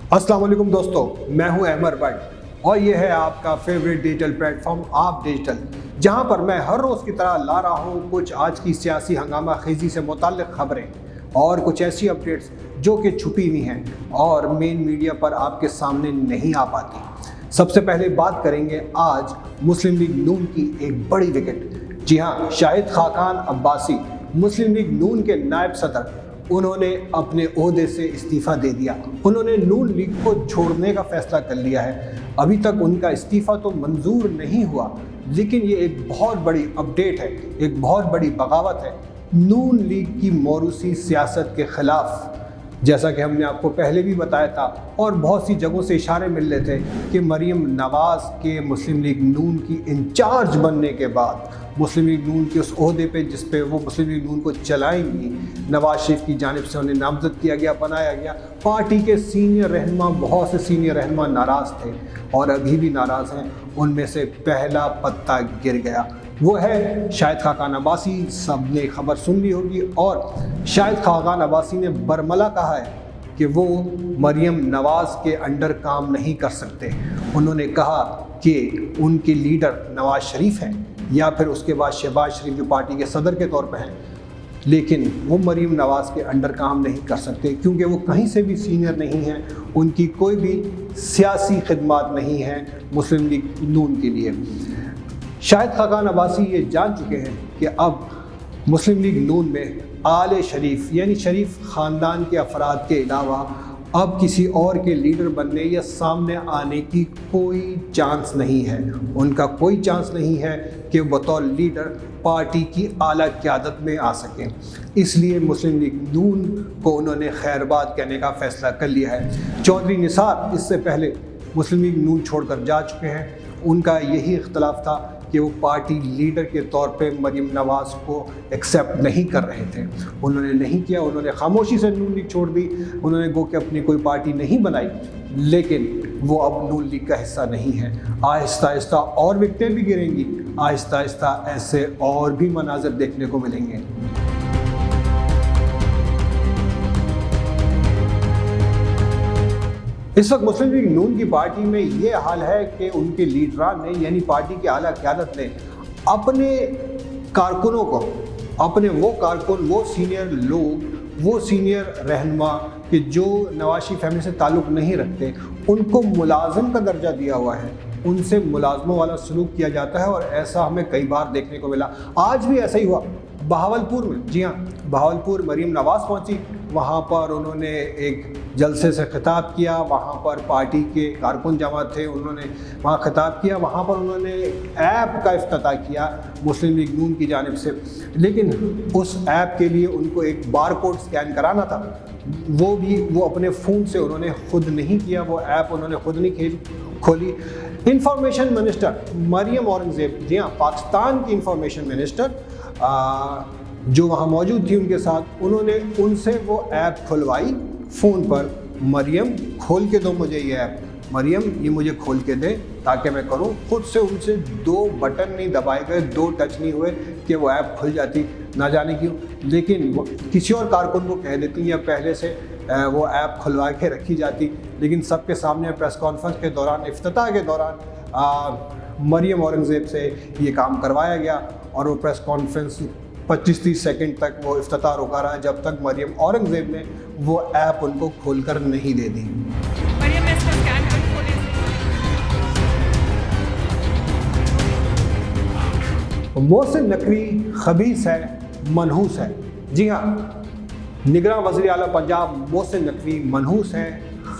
अस्सलाम वालेकुम दोस्तों, मैं हूं अहमर भट्ट और ये है आपका फेवरेट डिजिटल प्लेटफॉर्म आप डिजिटल, जहां पर मैं हर रोज़ की तरह ला रहा हूं कुछ आज की सियासी हंगामा खेजी से मुताल्लिक़ खबरें और कुछ ऐसी अपडेट्स जो कि छुपी हुई हैं और मेन मीडिया पर आपके सामने नहीं आ पाती। सबसे पहले बात करेंगे आज मुस्लिम लीग नून की एक बड़ी विकेट। जी हाँ, शाहिद खाकान अब्बासी मुस्लिम लीग नून के नायब सदर, उन्होंने अपने ओहदे से इस्तीफ़ा दे दिया। उन्होंने नून लीग को छोड़ने का फैसला कर लिया है। अभी तक उनका इस्तीफ़ा तो मंजूर नहीं हुआ, लेकिन ये एक बहुत बड़ी अपडेट है, एक बहुत बड़ी बगावत है नून लीग की मौरूसी सियासत के ख़िलाफ़। जैसा कि हमने आपको पहले भी बताया था और बहुत सी जगहों से इशारे मिल रहे थे कि मरीम नवाज़ के मुस्लिम लीग नून की इंचार्ज बनने के बाद मुस्लिम लीग नून के उस ओहदे पे जिस पे वो मुस्लिम लीग नून को चलाएंगी, नवाज शरीफ की जानिब से उन्हें नामजद किया गया, बनाया गया। पार्टी के सीनियर रहनुमा, बहुत से सीनियर रहनुमा नाराज़ थे और अभी भी नाराज़ हैं। उनमें से पहला पत्ता गिर गया, वो है शाहिद खाकान अब्बासी। सब ने खबर सुन ली होगी और शाहिद खाकान अब्बासी ने बरमला कहा है कि वो मरीम नवाज़ के अंडर काम नहीं कर सकते। उन्होंने कहा कि उनके लीडर नवाज शरीफ हैं या फिर उसके बाद शहबाज शरीफ जो पार्टी के सदर के तौर पर हैं, लेकिन वो मरीम नवाज़ के अंडर काम नहीं कर सकते क्योंकि वो कहीं से भी सीनियर नहीं हैं, उनकी कोई भी सियासी खिदमत नहीं है मुस्लिम लीग नून के लिए। शाहिद खाकान अब्बासी ये जान चुके हैं कि अब मुस्लिम लीग नून में आले शरीफ यानी शरीफ ख़ानदान के अफराद के अलावा अब किसी और के लीडर बनने या सामने आने की कोई चांस नहीं है। उनका कोई चांस नहीं है कि बतौर लीडर पार्टी की आला क़यादत में आ सकें। इसलिए मुस्लिम लीग नून को उन्होंने खैरबाद कहने का फ़ैसला कर लिया है। चौधरी निसार इससे पहले मुस्लिम लीग नून छोड़कर जा चुके हैं। उनका यही इख्तलाफ था कि वो पार्टी लीडर के तौर पे मरीम नवाज़ को एक्सेप्ट नहीं कर रहे थे। उन्होंने नहीं किया, उन्होंने खामोशी से नून लीग छोड़ दी। उन्होंने गो कि अपनी कोई पार्टी नहीं बनाई, लेकिन वो अब नून लीग का हिस्सा नहीं है। आहिस्ता आहिस्ता और विकटें भी गिरेंगी, आहिस्ता आहिस्ता ऐसे और भी मनाज़र देखने को मिलेंगे। इस वक्त मुस्लिम लीग नून की पार्टी में ये हाल है कि उनके लीडरान ने यानी पार्टी के आला क़यादत ने अपने कारकुनों को, अपने वो कारकुन, वो सीनियर लोग, वो सीनियर रहनुमा कि जो नवाज शरीफ फैमिली से ताल्लुक़ नहीं रखते, उनको मुलाजिम का दर्जा दिया हुआ है। उनसे मुलाजमों वाला सलूक किया जाता है और ऐसा हमें कई बार देखने को मिला। आज भी ऐसा ही हुआ बहावलपुर में। जी हाँ, बहावलपुर मरीम नवाज़ पहुंची, वहाँ पर उन्होंने एक जलसे से खिताब किया। वहाँ पर पार्टी के कारकुन जमा थे, उन्होंने वहाँ खिताब किया। वहाँ पर उन्होंने ऐप का इफ्तिताह किया मुस्लिम लीग नून की जानिब से, लेकिन उस ऐप के लिए उनको एक बार कोड स्कैन कराना था। वो अपने फ़ोन से उन्होंने ख़ुद नहीं किया, वो ऐप उन्होंने ख़ुद नहीं खोली। इंफॉर्मेशन मिनिस्टर मरियम औरंगज़ेब, जी हाँ, पाकिस्तान की इंफॉर्मेशन मिनिस्टर जो वहाँ मौजूद थी उनके साथ, उन्होंने उनसे वो ऐप खुलवाई फ़ोन पर। मरियम खोल के दो मुझे ये ऐप, मरियम ये मुझे खोल के दे ताकि मैं करूँ। खुद से उनसे 2 बटन नहीं दबाए गए, 2 टच नहीं हुए कि वो ऐप खुल जाती, ना जाने क्यों। लेकिन वो किसी और कारकुन को कह देती या पहले से वो ऐप खुलवा के रखी जाती। लेकिन सबके सामने प्रेस कॉन्फ्रेंस के दौरान, इफ्तिताह के दौरान मरियम औरंगज़ेब से ये काम करवाया गया और वो प्रेस कॉन्फ्रेंस 25-30 सेकंड तक वो इफ्तिताह रुका रहा जब तक मरियम औरंगज़ेब ने वो ऐप उनको खोलकर नहीं दे दी। मोहसिन नकवी खबीस है, मनहूस है। जी हाँ, निगरान वज़ीर आला पंजाब मोहसिन नकवी मनहूस है,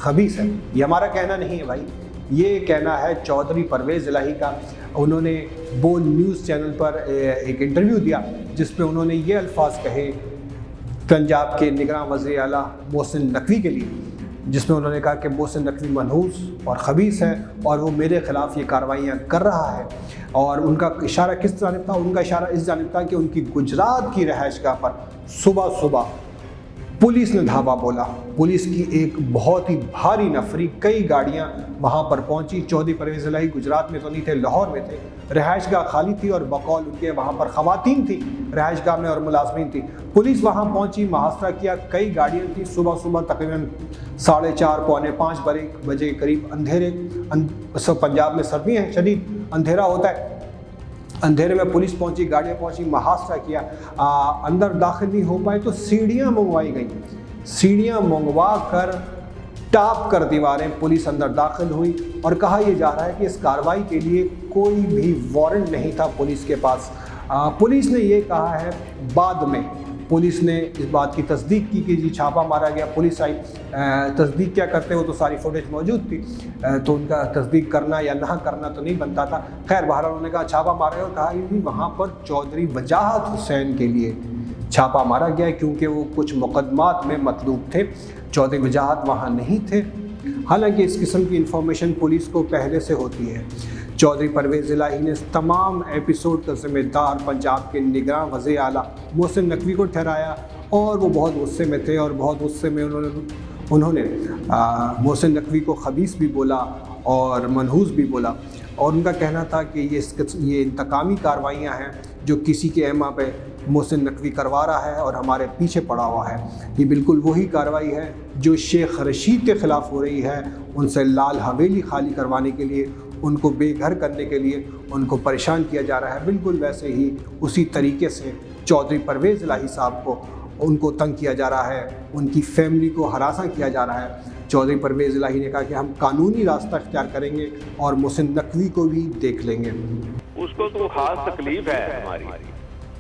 खबीस है। ये हमारा कहना नहीं है भाई, ये कहना है चौधरी परवेज़ इलाही का। उन्होंने बोल न्यूज़ चैनल पर एक इंटरव्यू दिया जिस पे उन्होंने ये अल्फाज कहे पंजाब के निगरान वज़ीर आला मोहसिन नकवी के लिए, जिसमें उन्होंने कहा कि मोहसिन नकवी मनहूस और ख़बीस है और वो मेरे ख़िलाफ़ ये कार्रवाइयाँ कर रहा है। और उनका इशारा किस जानिब था? उनका इशारा इस जानिब था कि उनकी गुजरात की रहायशगाह पर सुबह सुबह पुलिस ने धावा बोला। पुलिस की एक बहुत ही भारी नफरी, कई गाड़ियां वहां पर पहुंची। चौधरी परवेज़ इलाही गुजरात में तो नहीं थे, लाहौर में थे। रहायशगाह खाली थी और बकौल उनके वहां पर खवातीन थी रहायशगाह में और मुलाजमीन थी। पुलिस वहां पहुंची, मुहासरा किया, कई गाड़ियां थी। सुबह सुबह तकरीबन 4:30 पौने 5 बजे करीब अंधेरे, पंजाब में सर्दी है, शदीद अंधेरा होता है। अंधेरे में पुलिस पहुंची, गाड़ियाँ पहुंची, मुहासरा किया। अंदर दाखिल नहीं हो पाए तो सीढ़ियाँ मंगवाई गई। सीढ़ियाँ मंगवा कर टाप कर दीवारें पुलिस अंदर दाखिल हुई। और कहा यह जा रहा है कि इस कार्रवाई के लिए कोई भी वारंट नहीं था पुलिस के पास। पुलिस ने ये कहा है, बाद में पुलिस ने इस बात की तस्दीक की कि जी छापा मारा गया। पुलिस आई, तस्दीक क्या करते हो, तो सारी फुटेज मौजूद थी, तो उनका तस्दीक करना या ना करना तो नहीं बनता था। खैर बहरहाल उन्होंने कहा छापा मारा है और कहा कि वहाँ पर चौधरी वजाहत हुसैन के लिए छापा मारा गया क्योंकि वो कुछ मुकदमात में मतलूब थे। चौधरी वजाहत वहाँ नहीं थे। हालांकि इस किस्म की इंफॉर्मेशन पुलिस को पहले से होती है। चौधरी परवेज़ इलाही ने तमाम एपिसोड का जिम्मेदार पंजाब के निगरां वज़ीर आला मोहसिन नकवी को ठहराया और वो बहुत गुस्से में थे और बहुत गुस्से में उन्होंने मोहसिन नकवी को खबीस भी बोला और मनहूस भी बोला। और उनका कहना था कि ये इंतकामी कार्रवाइयाँ हैं जो किसी के एमा पे मोहसिन नकवी करवा रहा है और हमारे पीछे पड़ा हुआ है। ये बिल्कुल वही कार्रवाई है जो शेख रशीद के ख़िलाफ़ हो रही है। उनसे लाल हवेली खाली करवाने के लिए, उनको बेघर करने के लिए उनको परेशान किया जा रहा है। बिल्कुल वैसे ही उसी तरीके से चौधरी परवेज़ इलाही साहब को उनको तंग किया जा रहा है, उनकी फैमिली को हरासा किया जा रहा है। चौधरी परवेज़ इलाही ने कहा कि हम कानूनी रास्ता इख्तियार करेंगे और मोहसिन नकवी को भी देख लेंगे। उसको तो खास तकलीफ है हमारी,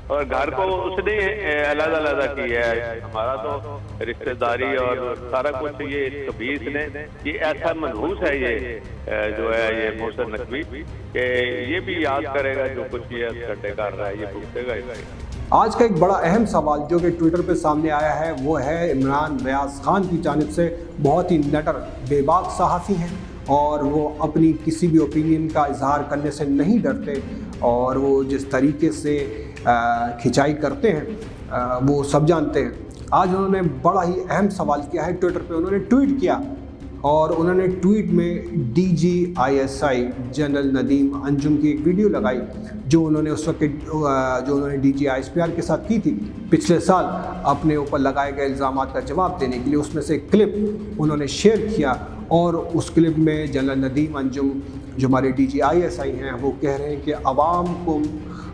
और घर को उसने अलग की है। हमारा तो रिश्तेदारी और सारा कुछ ये कबीस ने, ये ऐसा मनहूस है ये जो है ये मोहसिन नकवी कि ये भी याद करेगा जो कुछ ये करते कर रहा है, ये भुगतेगा। आज का एक बड़ा अहम सवाल जो कि ट्विटर पे सामने आया है वो है इमरान रियाज खान की जानिब से। बहुत ही नटर बेबाक सहाफ़ी हैं और वो अपनी किसी भी ओपिनियन का इजहार करने से नहीं डरते और वो जिस तरीके से खिंचाई करते हैं वो सब जानते हैं। आज उन्होंने बड़ा ही अहम सवाल किया है ट्विटर पे। उन्होंने ट्वीट किया और उन्होंने ट्वीट में DGISI जनरल नदीम अंजुम की एक वीडियो लगाई जो उन्होंने उस वक्त जो उन्होंने DG ISPR के साथ की थी पिछले साल अपने ऊपर लगाए गए इल्ज़ामात का जवाब देने के लिए। उसमें से एक क्लिप उन्होंने शेयर किया और उस क्लिप में जनरल नदीम अंजुम जो हमारे DGISI हैं वो कह रहे हैं कि अवाम को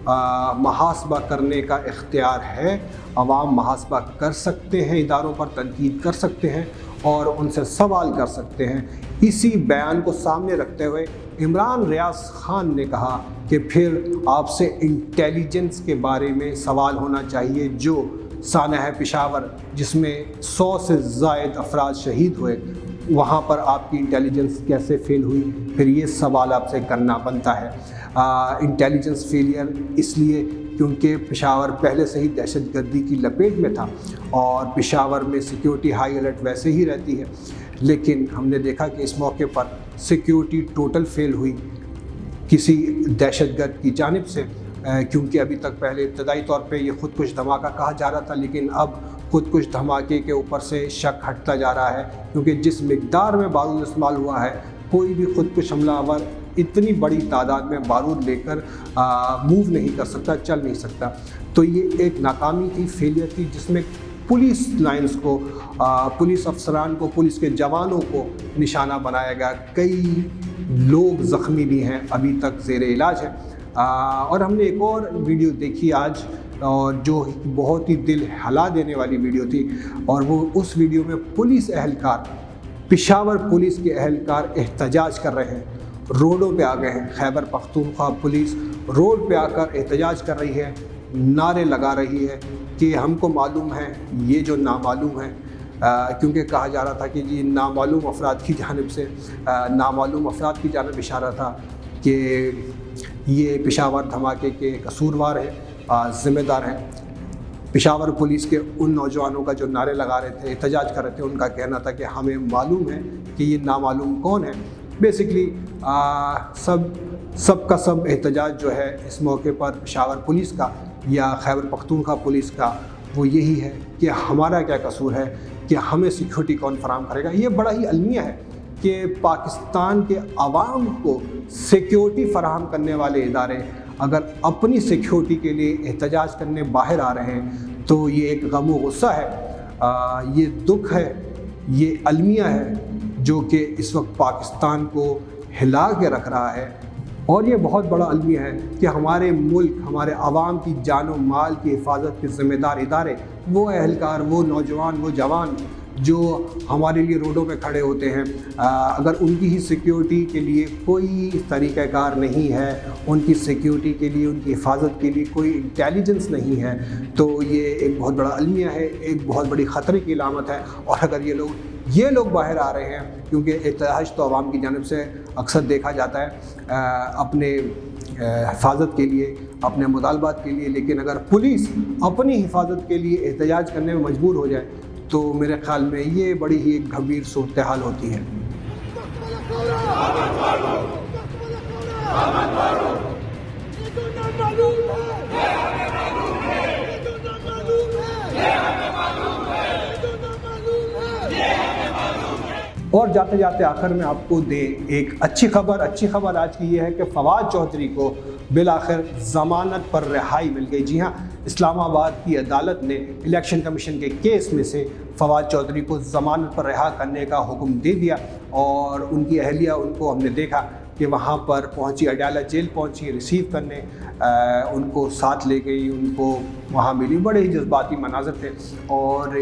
मुहासबा करने का इख्तियार है। अवाम मुहासबा कर सकते हैं, इदारों पर तनकीद कर सकते हैं और उनसे सवाल कर सकते हैं। इसी बयान को सामने रखते हुए इमरान रियाज खान ने कहा कि फिर आपसे इंटेलिजेंस के बारे में सवाल होना चाहिए जो सानह पेशावर जिसमें 100 से ज़ायद अफराद शहीद हुए, वहाँ पर आपकी इंटेलिजेंस कैसे फेल हुई, फिर ये सवाल आपसे करना बनता है। इंटेलिजेंस फेलियर इसलिए क्योंकि पेशावर पहले से ही दहशतगर्दी की लपेट में था और पेशावर में सिक्योरिटी हाई अलर्ट वैसे ही रहती है। लेकिन हमने देखा कि इस मौके पर सिक्योरिटी टोटल फेल हुई किसी दहशतगर्द की जानिब से, क्योंकि अभी तक पहले इब्तदाई तौर पे ये खुदकुश धमाका कहा जा रहा था, लेकिन अब खुदकुश धमाके के ऊपर से शक हटता जा रहा है क्योंकि जिस मिकदार में बारूद इस्तेमाल हुआ है, कोई भी खुदकुश हमलावर इतनी बड़ी तादाद में बारूद लेकर मूव नहीं कर सकता, चल नहीं सकता। तो ये एक नाकामी थी, फेलियर थी जिसमें पुलिस लाइंस को, पुलिस अफसरान को, पुलिस के जवानों को निशाना बनाया गया। कई लोग ज़ख्मी भी हैं, अभी तक ज़ेर इलाज है। और हमने एक और वीडियो देखी आज और जो बहुत ही दिल हिला देने वाली वीडियो थी और वो उस वीडियो में पुलिस एहलकार, पेशावर पुलिस के एहलकार एहतजाज कर रहे हैं, रोडों पे आ गए हैं। खैबर पख्तूनख्वा पुलिस रोड पे आकर एहतजाज कर रही है, नारे लगा रही है कि हमको मालूम है ये जो नामालूम है, क्योंकि कहा जा रहा था कि जी नामालूम अफराद की जानिब से, नामालूम अफराद की जानिब इशारा था कि ये पेशावर धमाके के कसूरवार हैं, ज़िम्मेदार हैं। पेशावर पुलिस के उन नौजवानों का जो नारे लगा रहे थे, एहतजाज कर रहे थे, उनका कहना था कि हमें मालूम है कि ये नामालूम कौन है। बेसिकली सब का सब एहतजाज जो है इस मौके पर पेशावर पुलिस का या खैबर पख्तूनख्वा पुलिस का وہ یہی ہے کہ ہمارا کیا قصور ہے کہ ہمیں سیکیورٹی کون فراہم کرے گا۔ یہ بڑا ہی المیہ ہے کہ پاکستان کے عوام کو سیکیورٹی فراہم کرنے والے ادارے اگر اپنی سیکیورٹی کے لیے احتجاج کرنے باہر آ رہے ہیں تو یہ ایک غم و غصہ ہے، یہ دکھ ہے، یہ المیہ ہے جو کہ اس وقت پاکستان کو ہلا کے رکھ رہا ہے۔ اور یہ بہت بڑا المیہ ہے کہ ہمارے ملک، ہمارے عوام کی جان و مال کی حفاظت کے ذمہ دار ادارے، وہ اہلکار، وہ نوجوان، وہ جوان جو ہمارے لیے روڈوں پہ کھڑے ہوتے ہیں، اگر ان کی ہی سیکیورٹی کے لیے کوئی طریقہ کار نہیں ہے، ان کی سیکیورٹی کے لیے، ان کی حفاظت کے لیے کوئی انٹیلیجنس نہیں ہے، تو یہ ایک بہت بڑا المیہ ہے، ایک بہت بڑی خطرے کی علامت ہے۔ اور اگر یہ لوگ باہر آ رہے ہیں، کیونکہ احتجاج تو عوام کی جانب سے اکثر دیکھا جاتا ہے اپنے حفاظت کے لیے، اپنے مطالبات کے لیے، لیکن اگر پولیس اپنی حفاظت کے لیے احتجاج کرنے میں مجبور ہو جائے تو میرے خیال میں یہ بڑی ہی ایک گھمیر صورتحال ہوتی ہے۔ اور جاتے جاتے آخر میں آپ کو دیں ایک اچھی خبر آج کی یہ ہے کہ فواد چودھری کو بالآخر ضمانت پر رہائی مل گئی۔ جی ہاں، اسلام آباد کی عدالت نے الیکشن کمیشن کے کیس میں سے فواد چودھری کو ضمانت پر رہا کرنے کا حکم دے دیا، اور ان کی اہلیہ، ان کو ہم نے دیکھا کہ وہاں پر پہنچی، اڈیالہ جیل پہنچی ریسیو کرنے، ان کو ساتھ لے گئی، ان کو وہاں ملی۔ بڑے ہی جذباتی مناظر تھے، اور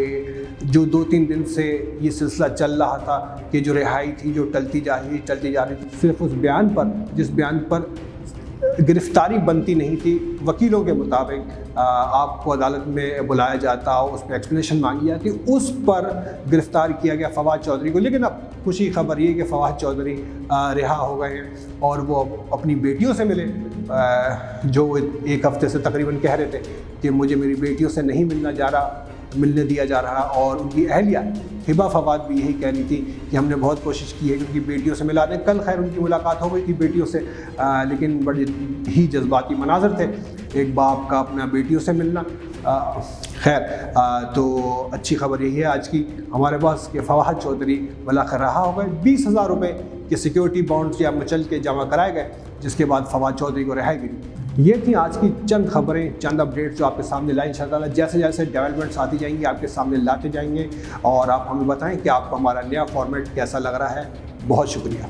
جو 2-3 دن سے یہ سلسلہ چل رہا تھا کہ جو رہائی تھی جو ٹلتی جا رہی تھی، صرف اس بیان پر، جس بیان پر گرفتاری بنتی نہیں تھی، وکیلوں کے مطابق آپ کو عدالت میں بلایا جاتا، اس پہ ایکسپلینیشن مانگی جاتی، اس پر گرفتار کیا گیا فواد چودھری کو۔ لیکن اب خوشی خبر یہ کہ فواد چودھری رہا ہو گئے ہیں، اور وہ اپنی بیٹیوں سے ملے، جو ایک ہفتے سے تقریباً کہہ رہے تھے کہ مجھے میری بیٹیوں سے نہیں ملنے دیا جا رہا، اور ان کی اہلیہ ہبہ فواد بھی یہی کہہ رہی تھی کہ ہم نے بہت کوشش کی ہے کہ ان کی بیٹیوں سے ملا دیں۔ کل خیر ان کی ملاقات ہو گئی تھی بیٹیوں سے، لیکن بڑے ہی جذباتی مناظر تھے، ایک باپ کا اپنا بیٹیوں سے ملنا۔ خیر، تو اچھی خبر یہی ہے آج کی ہمارے پاس کہ فواد چودھری بالآخر رہا ہو گئے۔ 20,000 روپے کے سیکیورٹی بانڈز یا مچل کے جمع کرائے گئے، جس کے بعد فواد چودھری کو رہائی ملی۔ یہ تھیں آج کی چند خبریں، چند اپڈیٹس جو آپ کے سامنے لائیں۔ انشاءاللہ جیسے جیسے ڈیولپمنٹس آتی جائیں گی آپ کے سامنے لاتے جائیں گے، اور آپ ہمیں بتائیں کہ آپ کو ہمارا نیا فارمیٹ کیسا لگ رہا ہے۔ بہت شکریہ۔